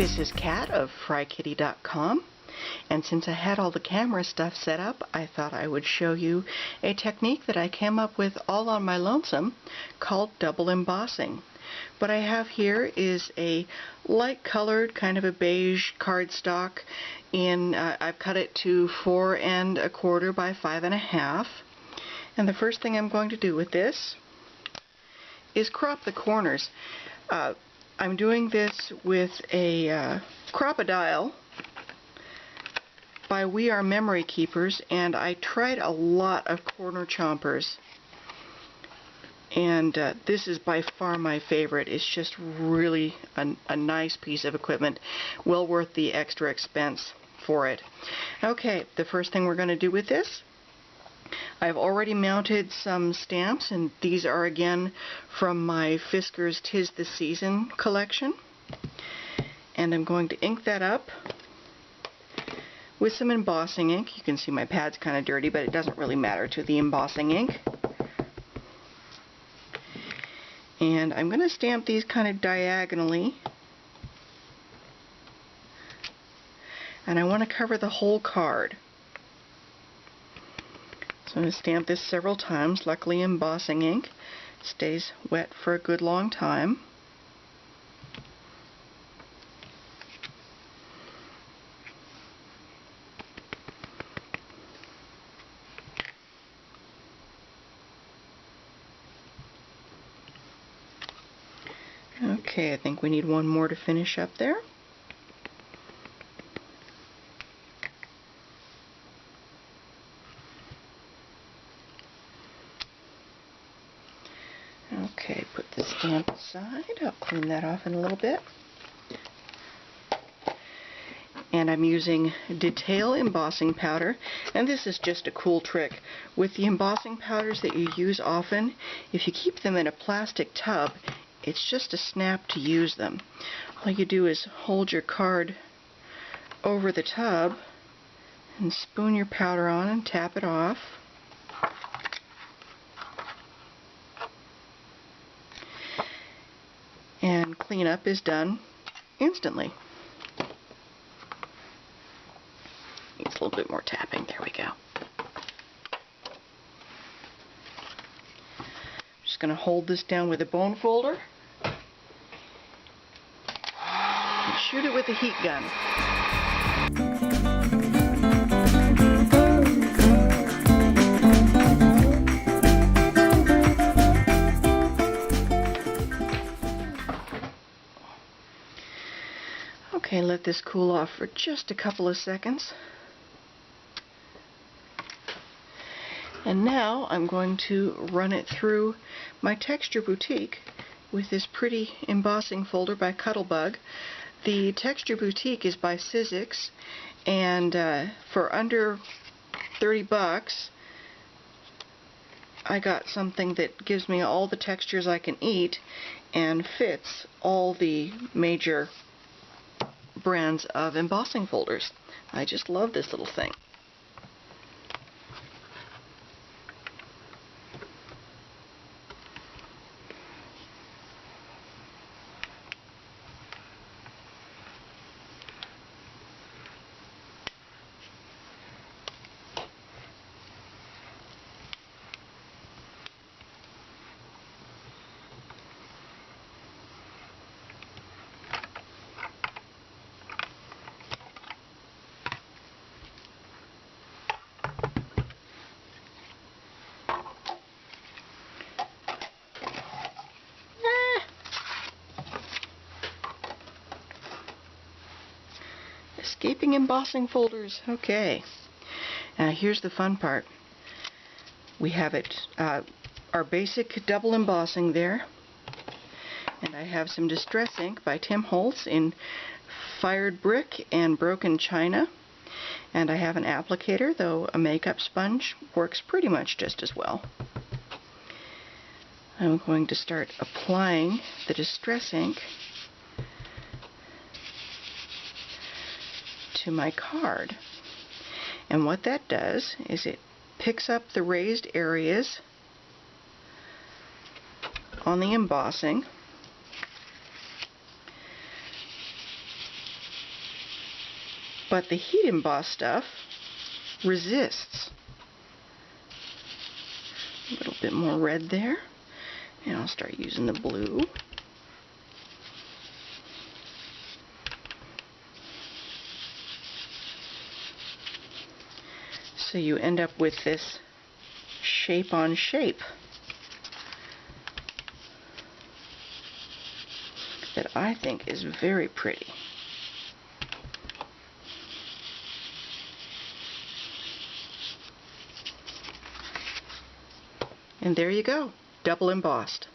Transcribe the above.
This is Kat of FryKitty.com, and since I had all the camera stuff set up, I thought I would show you a technique that I came up with all on my lonesome called double embossing. What I have here is a light colored, kind of a beige cardstock. I've cut it to 4 1/4 by 5 1/2. And the first thing I'm going to do with this is crop the corners. I'm doing this with a Crop-A-Dial by We Are Memory Keepers, and I tried a lot of corner chompers, and this is by far my favorite. It's just really a nice piece of equipment, well worth the extra expense for it. Okay, the first thing we're going to do with this, I've already mounted some stamps, and these are again from my Fisker's 'Tis the Season collection. And I'm going to ink that up with some embossing ink. You can see my pad's kind of dirty, but it doesn't really matter to the embossing ink. And I'm going to stamp these kind of diagonally. And I want to cover the whole card. So I'm going to stamp this several times. Luckily, embossing ink stays wet for a good long time. Okay, I think we need one more to finish up there. Okay, put the stamp aside. I'll clean that off in a little bit. And I'm using detail embossing powder, and this is just a cool trick. With the embossing powders that you use often, if you keep them in a plastic tub, it's just a snap to use them. All you do is hold your card over the tub and spoon your powder on and tap it off. And cleanup is done instantly. Needs a little bit more tapping. There we go. Just going to hold this down with a bone folder and shoot it with a heat gun. Okay, let this cool off for just a couple of seconds. And now I'm going to run it through my Texture Boutique with this pretty embossing folder by Cuttlebug. The Texture Boutique is by Sizzix, and for under 30 bucks I got something that gives me all the textures I can eat and fits all the major brands of embossing folders. I just love this little thing. Escaping embossing folders. Okay. Now here's the fun part. We have it, our basic double embossing there. And I have some Distress ink by Tim Holtz in Fired Brick and Broken China. And I have an applicator, though a makeup sponge works pretty much just as well. I'm going to start applying the Distress ink to my card. And what that does is it picks up the raised areas on the embossing But the heat emboss stuff resists. A little bit more red there. And I'll start using the blue. So you end up with this shape on shape that I think is very pretty. And there you go, double embossed.